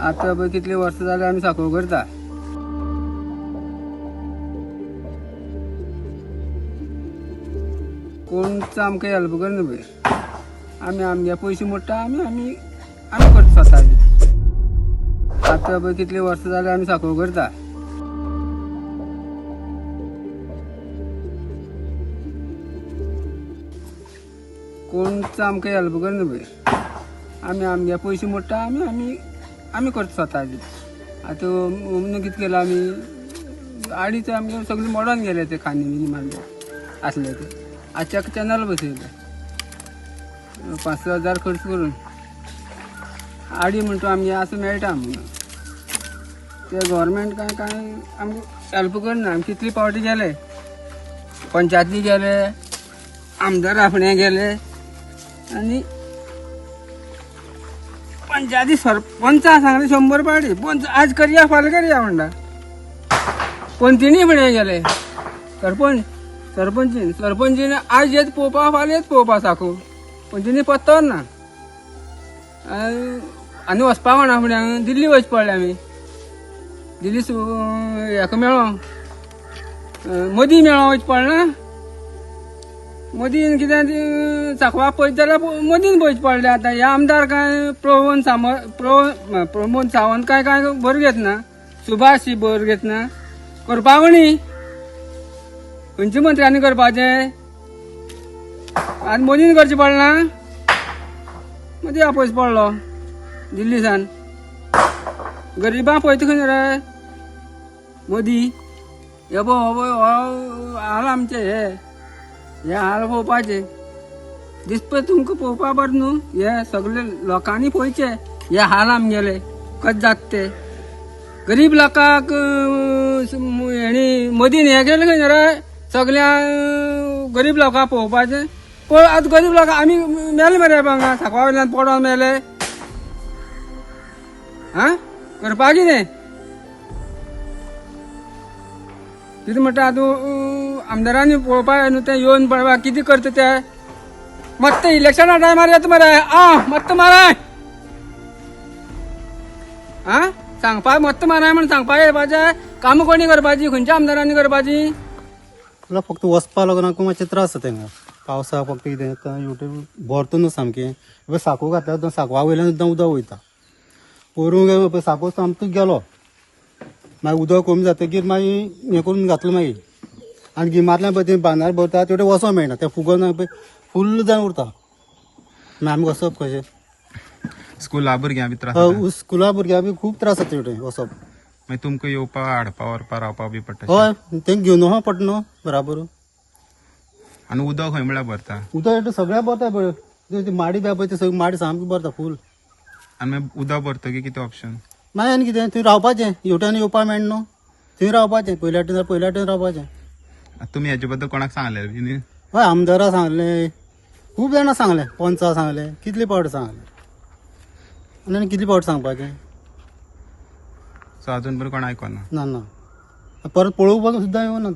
आता पळय कितले वर्स जाले आमी साखो करता. कोणच आमकां हेल्प करना पळय. आमी आमगे पयशे मोडटा आमी आमी आमी करता स्वताचे. आता पळय कितले वर्स जाले आमी साखो करता. कोणच आमकां हेल्प करना पळय. आमी आमगे पयशे मोडटा आमी आमी आमी करता स्वताचे. आतां कितें केलां आमी आडीच आमगे सगळे मोडोन गेले ते खांदी बिनी मारले आसले ते. आजच्या चॅनल बसयले 5-6 हजार खर्च करून आडी म्हणटा आमगे असं मेळटा आमकां. ते गव्हर्मेंट काय आमकां हेल्प करना. आमी कितली पावटी गेले, पंचायती गेले, आमदार फुडें गेले आनी पंचायती सरपंचा सांगले 100 पावटी पंच आज करया फाल्यां करया म्हणटा. पंचीनी फुडें गेले, सरपंचीन आज येत पळोवपा फाल्यां येत पळोवपा साखो. पंचीनी पत्तो ना. आनी वचपा म्हणा फुडें दिल्ली वचपा पडलें आमी. दिल्ली हेका मेळो मदीं मेळो वचपा पडलें. मदीं कितें साखवाक पळयत जाल्यार मदीं पळयत पडलें. आतां हे आमदार काय प्रमोद सावंत काय बरो घेतना, सुभाष बरो घेतना करपा कोणी खंयच्या मंत्र्यांनी करपाचें. आनी मोदीन करचें पडलां. मदीं आपयस पडलो दिल्लीसान. गरिबां पळयता खंय रे मोदी. हे पळय हो हाल आमचे हे हाल पळोवपाचे. दिसपय तुमकां पळोवपा बरें न्हू. हे सगळे लोकांनी पळयचे हे हाल आमगेले कशें जाता ते. गरीब लोकांक हेणी मदीन हे केलें खंय रे सगळ्या गरीब लोकांक पळोवपाचें. पळय आतां गरीब लोक आमी मेले मरे हांगा साखवा वयल्यान पडोन मेले. आं करपा कितें कितें म्हणटा आतां आमदारांनी पळोवपा न्हू ते येवन पळोवपा कितें करता ते. मत्त इलेक्शना टायमार येता मरे. मत्त माराय सांगपा मत्त माराय म्हण सांगपा येवपाचें. कामां कोणी करपाची, खंयच्या आमदारांनी करपाची. फक्त वचपा लागून मातशें त्रास जाता हिंगा. पावसाक फक्त कितें युट्यूब भरता न्हू सामकें. साखो घातल्यार साखवा वयल्यान सुद्दां उदक वयता. व्हरूंक साखो सामको गेलो मागीर उदक कमी जातकीर मागीर हें करून घातलो मागीर. आनी गिमांतल्यान पळय बांदार भरता तेवटें वचोंक मेळना. ते फुगोन पळय फुल्ल जावन उरता. मागीर आमी वचप कशें. स्कुला भुरग्यां बी त्रास. स्कुला भुरग्यांक बी खूब त्रास जाता तेवटें वचप. मागीर तुमकां येवपा हाडपा व्हरपा रावपा बी पडटा. हय तेंक घेवन वचोंक पडटा न्हू बराबर. आनी उदक खंय म्हळ्यार भरता. उदक सगळ्या भरता पळय. माडी बी पळय ती सगळी माडी सामकी भरता फूल. आनी मागीर उदक भरतकीर कितें ऑप्शन. मागीर आनी कितें थंय रावपाचें. हेवटेन येवपा मेळना न्हू. थंय रावपाचें. पयल्या वाटेन रावपाचें. तुमी हेजे बद्दल कोणाक सांगलें बी. हय आमदारा सांगलें, खूब जाणां सांगलें, पंचा सांगलें, कितले पावटी सांगलें. आनी कितले पावटी सांगपाचें. सो अजून बरें कोण आयकना. ना परत पळोवपाक सुद्दां येवना